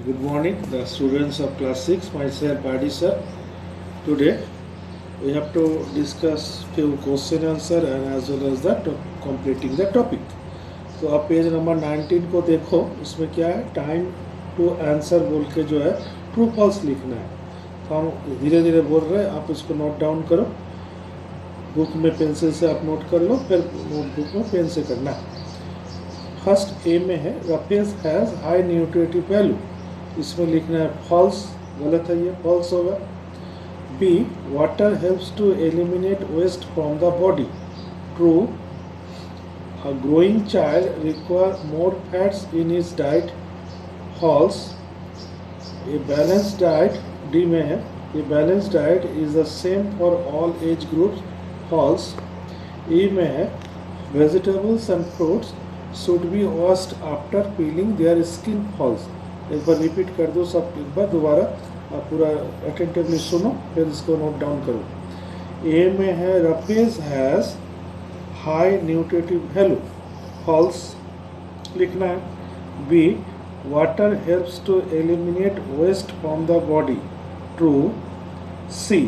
Good morning, the students of class 6, myself Badi sir. Today we have to discuss few question answer and as well as the completing the topic. तो आप page number 19 को देखो, इसमें क्या है, time to answer बोल के जो है ट्रू फॉल्स लिखना है। तो हम धीरे धीरे बोल रहे हैं, आप इसको नोट डाउन करो, बुक में पेंसिल से आप नोट कर लो, फिर नोटबुक में पेन से करना। फर्स्ट ए में है roughage has high nutritive value, इसमें लिखना है फॉल्स, गलत है, ये फॉल्स होगा। B water helps to eliminate waste from the body, true. A growing child requires more fats in his diet, false. A balanced diet, D में है, a balanced diet is the same for all age groups, false. E में है vegetables and fruits should be washed after peeling their skin, false. एक बार repeat कर दो सब, एक बार दोबारा आप पूरा अटेंटिवली सुनो, फिर इसको नोट डाउन करो। ए में है roughage has high nutritive value, false लिखना है। B water helps to eliminate waste from the body, true. C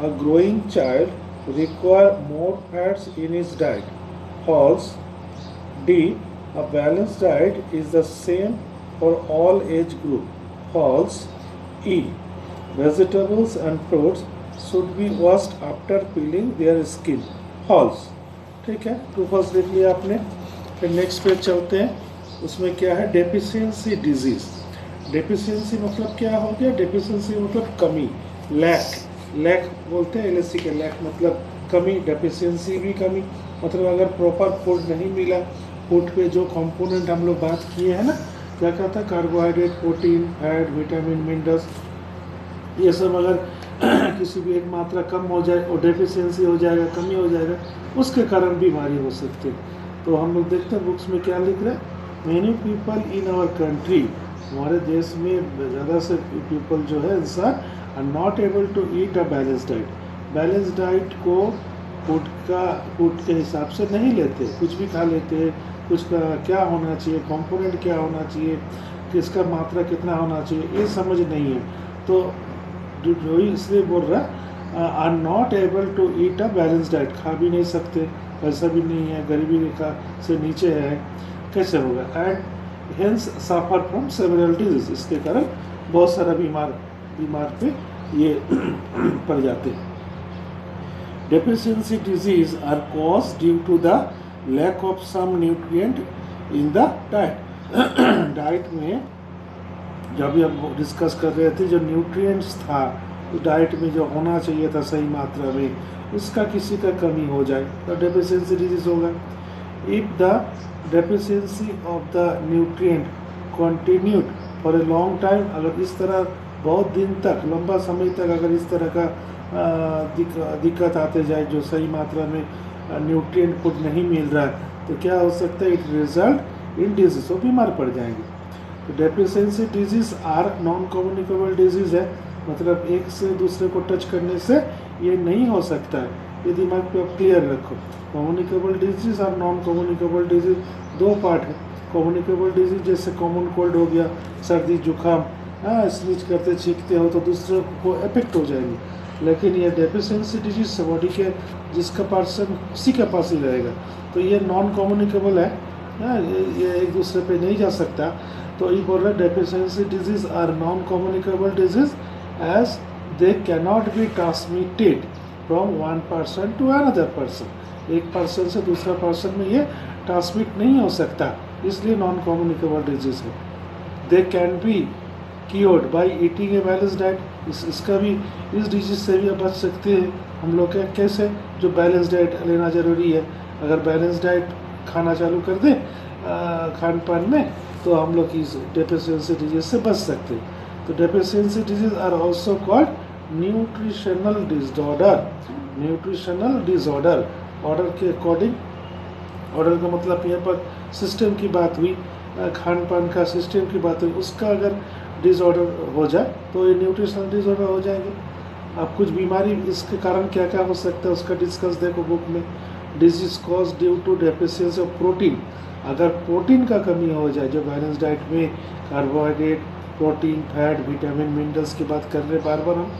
a growing child require more fats in his diet, false. D a balanced diet is the same for all age group, false. E vegetables and fruits should be washed after peeling their skin, false। ठीक है, true false लिख लिया आपने। फिर next page चलते हैं, उसमें क्या है, डेफिशिएंसी डिजीज। डेफिशिएंसी मतलब क्या हो गया, डेफिशिएंसी मतलब कमी, लैक, लैक बोलते हैं एलएससी के, लैक मतलब कमी, डेफिशिएंसी भी कमी मतलब अगर प्रॉपर फूड नहीं मिला, फूड पे जो कंपोनेंट हम लोग बात किए हैं ना, क्या कहता है, carbohydrate, protein, fat, vitamin, minerals, ये सब अगर किसी भी एक मात्रा कम हो जाए और डेफिशिएंसी हो जाएगा, कमी हो जाएगा, उसके कारण बीमारी हो सकती है। तो हम लोग देखते हैं बुक्स में क्या लिख रहे हैं, many people in our country, हमारे देश में ज़्यादा से पीपल जो है इंसान are not able to eat a balance diet. Balance diet को फूड के हिसाब से नहीं लेते, कुछ भी खा लेते हैं, कुछ का क्या होना चाहिए, कंपोनेंट क्या होना चाहिए, किसका मात्रा कितना होना चाहिए, ये समझ नहीं है। तो जो इसलिए बोल रहा are not able to eat a balance diet, खा भी नहीं सकते, पैसा भी नहीं है, गरीबी रेखा से नीचे है, कैसे होगा। And hence suffer from several disease, इसके कारण बहुत सारा बीमार पे ये पड़ जाते हैं। Deficiency disease are cause due to the lack of some nutrient in the diet. Diet में जब भी हम डिस्कस कर रहे थे, जो न्यूट्रिएंट्स था डाइट में जो होना चाहिए था सही मात्रा में, उसका किसी का कमी हो जाए तो डेफिशिएंसी डिजीज होगा। If the deficiency of the nutrient continued for a long time, अगर इस तरह बहुत दिन तक, लंबा समय तक अगर इस तरह का दिक्कत आते जाए, जो सही मात्रा में न्यूट्रिएंट फूड नहीं मिल रहा है, तो क्या हो सकता है, इट रिजल्ट इन डिजीज, वो बीमार पड़ जाएंगे। तो deficiency disease are non communicable disease है, मतलब एक से दूसरे को टच करने से ये नहीं हो सकता है, ये दिमाग पे आप क्लियर रखो। कम्युनिकेबल डिजीज और नॉन कम्युनिकेबल डिजीज दो पार्ट है। कम्युनिकेबल डिजीज जैसे कॉमन कोल्ड हो गया, सर्दी जुकाम, हाँ स्नीच करते छींकते हो तो दूसरे को इफेक्ट हो जाएंगे, लेकिन ये डेफिशिएंसी डिजीज बॉडी के जिसका पर्सन उसी के पास ही रहेगा, तो ये नॉन कम्युनिकेबल है, ये एक दूसरे पे नहीं जा सकता। तो ये बोल रहे deficiency disease are non communicable disease as they cannot be transmitted from one person to another person, एक पर्सन से दूसरा पर्सन में ये ट्रांसमिट नहीं हो सकता, इसलिए नॉन कम्युनिकेबल डिजीज है। They can be cured by eating a balance diet, इसका भी, इस डिजीज से भी बच सकते हैं हम लोग। कैसे, जो बैलेंस डाइट लेना ज़रूरी है, अगर बैलेंस डाइट खाना चालू कर दें खान पान में, तो हम लोग इस डेफिशिएंसी डिजीज से बच सकते हैं। तो deficiency disease are also called nutritional disorder. Nutritional disorder, order के अकॉर्डिंग, ऑर्डर का मतलब यहाँ पर सिस्टम की बात हुई, खान पान का सिस्टम की बात हुई, उसका अगर डिसऑर्डर हो जाए तो ये न्यूट्रिशनल डिसऑर्डर हो जाएंगे। अब कुछ बीमारी इसके कारण क्या क्या हो सकता है उसका डिस्कस देखो बुक में। Disease cause due to deficiency of protein, अगर प्रोटीन का कमी हो जाए, जो बैलेंस डाइट में carbohydrate, protein, fat, vitamin, minerals की बात कर रहे बार बार हम।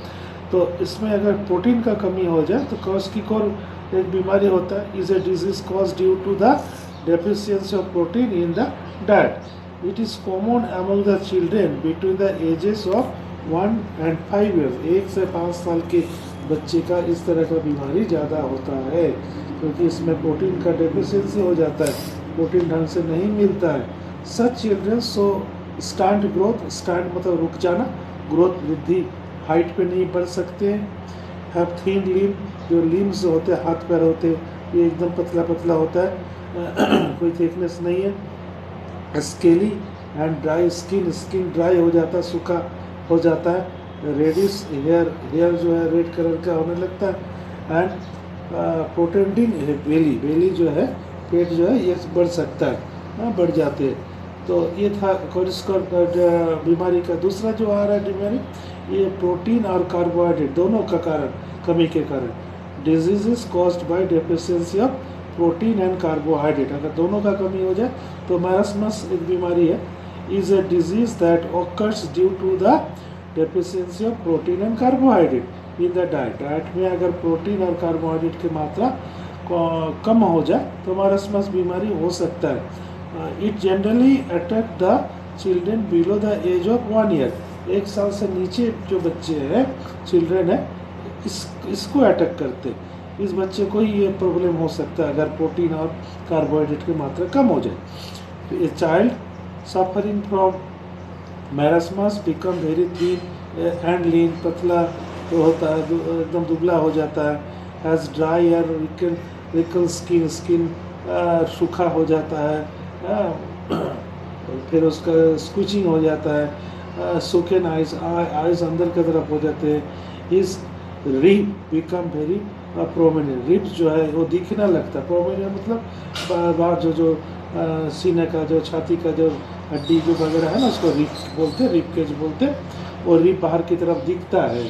तो इसमें अगर प्रोटीन का कमी हो जाए तो क्वाशियोर एक बीमारी होता है, is a disease cause due to the deficiency of protein in the diet. It is common among the children between the ages of 1 and 5 years। 1 से 5 साल के बच्चे का इस तरह का बीमारी ज़्यादा होता है, क्योंकि इसमें प्रोटीन का डेफिशिएंसी हो जाता है, प्रोटीन ढंग से नहीं मिलता है। Such children so stunt growth, stunt मतलब रुक जाना, ग्रोथ वृद्धि, हाइट पे नहीं बढ़ सकते। हैव थिन लिम, जो लिम्स होते हैं, हाथ पैर होते हैं, ये एकदम पतला पतला होता है, कोई थिकनेस नहीं है। Scaly and dry skin, skin dry हो जाता है, सूखा हो जाता है। रेडिश हेयर, हेयर जो है रेड कलर का होने लगता है। एंड प्रोटेंडिंग बेली, बेली जो है पेट जो है ये बढ़ सकता है, बढ़ जाते हैं। तो ये था क्वाशियोर बीमारी का। दूसरा जो आ रहा है बीमारी, ये प्रोटीन और कार्बोहाइड्रेट दोनों का कारण, कमी के कारण। Disease is caused by deficiency of protein and carbohydrate. अगर दोनों का कमी हो जाए तो मैरास्मस एक बीमारी है, is a disease that occurs due to the deficiency of protein and carbohydrate in the diet. Diet में अगर प्रोटीन और कार्बोहाइड्रेट की मात्रा कम हो जाए तो मैरास्मस बीमारी हो सकता है। It generally attack the children below the age of 1 year। 1 साल से नीचे जो बच्चे हैं, चिल्ड्रेन है, इसको अटैक करते। इस बच्चे को ही ये प्रॉब्लम हो सकता है अगर प्रोटीन और कार्बोहाइड्रेट की मात्रा कम हो जाए। A child suffering from marasmus become very thin and lean, पतला तो होता है, एकदम दुबला हो जाता है। हैज़ ड्राई और रिकल स्किन, स्किन सूखा हो जाता है। फिर उसका स्क्विचिंग हो जाता है। सूखन आइज, आइज अंदर की तरफ हो जाते हैं। इस rib become very prominent, ribs जो है वो दिखना लगता है। प्रोमिनेंट मतलब बाहर जो सीने का, जो छाती का जो हड्डी जो वगैरह है ना, उसको रिब बोलते हैं, रिब केज बोलते हैं। और रिब बाहर की तरफ दिखता है,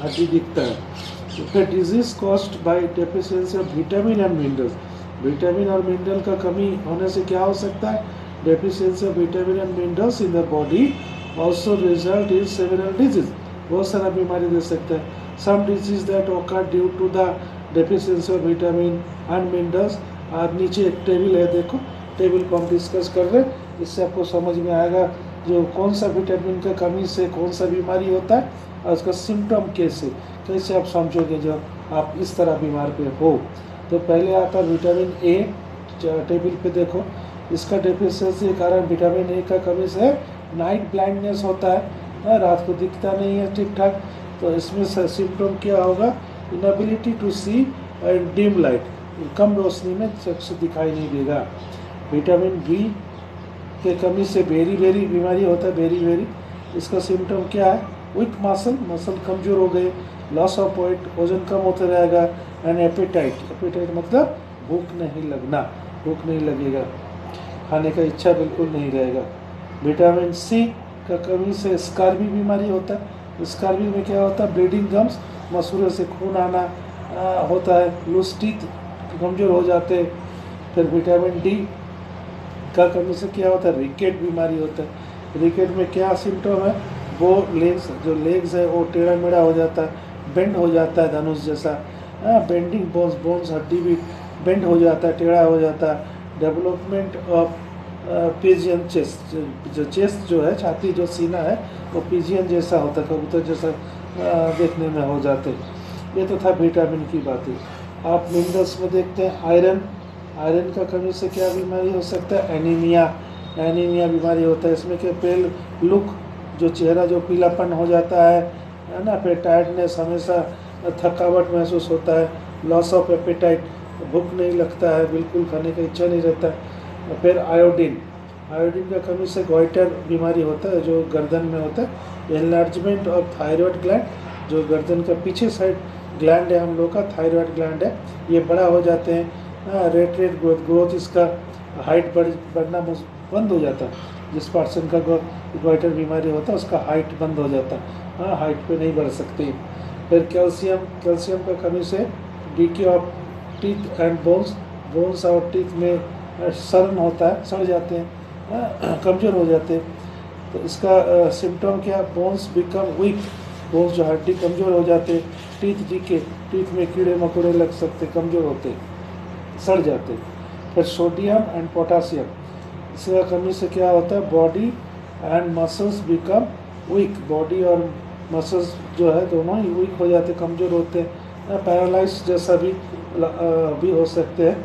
हड्डी दिखता है। फिर disease caused by deficiency of vitamin and minerals. Vitamin और मिनरल का कमी होने से क्या हो सकता है? Deficiency of vitamin and minerals in the body also result in several disease. बहुत सारा बीमारी दे सकता है। Some disease that occur due to the deficiency of vitamin and minerals. और नीचे एक टेबल है, देखो टेबल को हम डिस्कस कर रहे हैं, इससे आपको समझ में आएगा जो कौन सा विटामिन का कमी से कौन सा बीमारी होता है और उसका सिम्टम कैसे आप समझोगे जब आप इस तरह बीमार पे हो। तो पहले आता है विटामिन ए, टेबल पे देखो, इसका डेफिशिएंसी के कारण विटामिन ए का कमी से नाइट ब्लाइंडनेस होता है, रात को दिखता नहीं है ठीक ठाक। तो इसमें सिम्टम क्या होगा? Inability to see and dim light, कम रोशनी में चक्षु दिखाई नहीं देगा। विटामिन बी के कमी से बेरी बीमारी होता है, बेरी। इसका सिम्टम क्या है? वीक मसल कमजोर हो गए, लॉस ऑफ वेट, वजन कम होता रहेगा। एंड एपेटाइट मतलब भूख नहीं लगेगा, खाने का इच्छा बिल्कुल नहीं रहेगा। विटामिन सी का कमी से स्कार्बी बीमारी होता है। स्कार्बी में क्या होता है? ब्लीडिंग गम्स, मसूड़े से खून आना होता है। लूज टीथ, कमजोर हो जाते हैं। फिर विटामिन डी का कमी से क्या होता है? रिकेट बीमारी होता है। रिकेट में क्या सिम्टम है? वो लेग्स है वो टेढ़ा मेढ़ा हो जाता है, बेंड हो जाता है धनुष जैसा। बेंडिंग बोन्स हड्डी भी बेंड हो जाता है, टेढ़ा हो जाता है। डेवलपमेंट ऑफ पिजियन चेस्ट, जो चेस्ट जो है, छाती जो सीना है वो पिजियन जैसा होता है, कबूतर जैसा देखने में हो जाते हैं। ये तो था विटामिन की बातें। आप मिनरल्स में देखते हैं आयरन का कमी से क्या बीमारी हो सकता है? एनीमिया बीमारी होता है। इसमें क्या? पेल लुक, जो चेहरा जो पीलापन हो जाता है ना। फिर टायर्डनेस, हमेशा थकावट महसूस होता है। लॉस ऑफ एपेटाइट, भूख नहीं लगता है, बिल्कुल खाने का इच्छा नहीं रहता है। फिर आयोडीन का कमी से गॉइटर बीमारी होता है, जो गर्दन में होता है। एनलार्जमेंट ऑफ थायराइड ग्लैंड, जो गर्दन का पीछे साइड ग्लैंड है हम लोग का, थायराइड ग्लैंड है, ये बड़ा हो जाते हैं। रेट ग्रोथ, इसका हाइट बढ़ना बंद हो जाता है। जिस पर्सन का गॉइटर बीमारी होता है उसका हाइट बंद हो जाता है, हाइट पे नहीं बढ़ सकती। फिर कैल्शियम का कमी से DK of teeth and bones और टीथ में सड़न होता है, सड़ जाते हैं, कमज़ोर हो जाते हैं। तो इसका सिम्टम क्या, बोन्स बिकम वीक, बोन्स जो हड्डी कमज़ोर हो जाते, टीथ डीके, टीथ में कीड़े मकोड़े लग सकते, कमज़ोर होते, सड़ जाते। फिर सोडियम एंड पोटासियम, इसका कमी से क्या होता है, body and muscles become weak, body और मसल्स जो है दोनों ही वीक हो जाते, कमज़ोर होते हैं, पैरालाइज जैसा भी हो सकते हैं,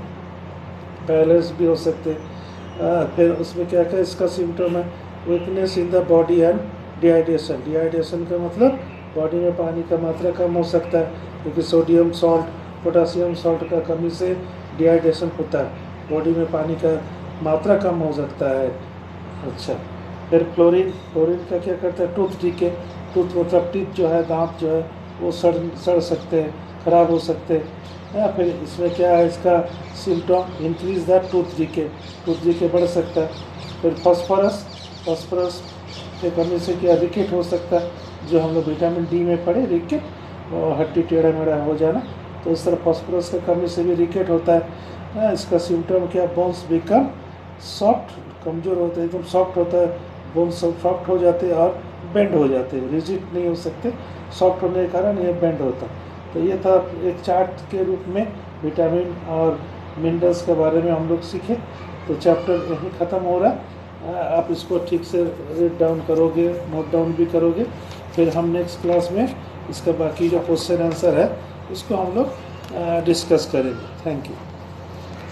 पैरालाइज भी हो सकते हैं। फिर उसमें क्या क्या इसका सिम्टम है, weakness in the body and dehydration, dehydration का मतलब बॉडी में पानी का मात्रा कम हो सकता है, क्योंकि सोडियम सॉल्ट, पोटासियम सॉल्ट का कमी से डिहाइड्रेशन होता है, बॉडी में पानी का मात्रा कम हो सकता है। अच्छा, फिर क्लोरीन, क्लोरीन का क्या करता है, टूथ डीके, टूथ मतलब टीथ जो है, दांत जो है वो सड़ सकते हैं, खराब हो सकते हैं। फिर इसमें क्या है, इसका symptom increase the tooth decay बढ़ सकता है। फिर फास्फोरस, फास्फोरस के कमी से क्या, रिकेट हो सकता है, जो हम लोग विटामिन डी में पढ़े, रिकेट, और हड्डी टेढ़ा मेढ़ा हो जाना, तो इस तरह फास्फोरस की कमी से भी रिकेट होता है। इसका सिम्टम क्या, बोन्स बिकम सॉफ्ट, कमज़ोर होते हैं, एकदम सॉफ्ट होता है, बोन्स सॉफ्ट हो जाते हैं और बेंड हो जाते हैं, रिजिड नहीं हो सकते, सॉफ्ट होने के कारण ये बेंड होता है। तो ये था एक चार्ट के रूप में विटामिन और मिनरल्स के बारे में हम लोग सीखे। तो चैप्टर यहीं ख़त्म हो रहा है, आप इसको ठीक से रीड डाउन करोगे, नोट डाउन भी करोगे, फिर हम नेक्स्ट क्लास में इसका बाकी जो क्वेश्चन आंसर है उसको हम लोग डिस्कस करेंगे। Thank you.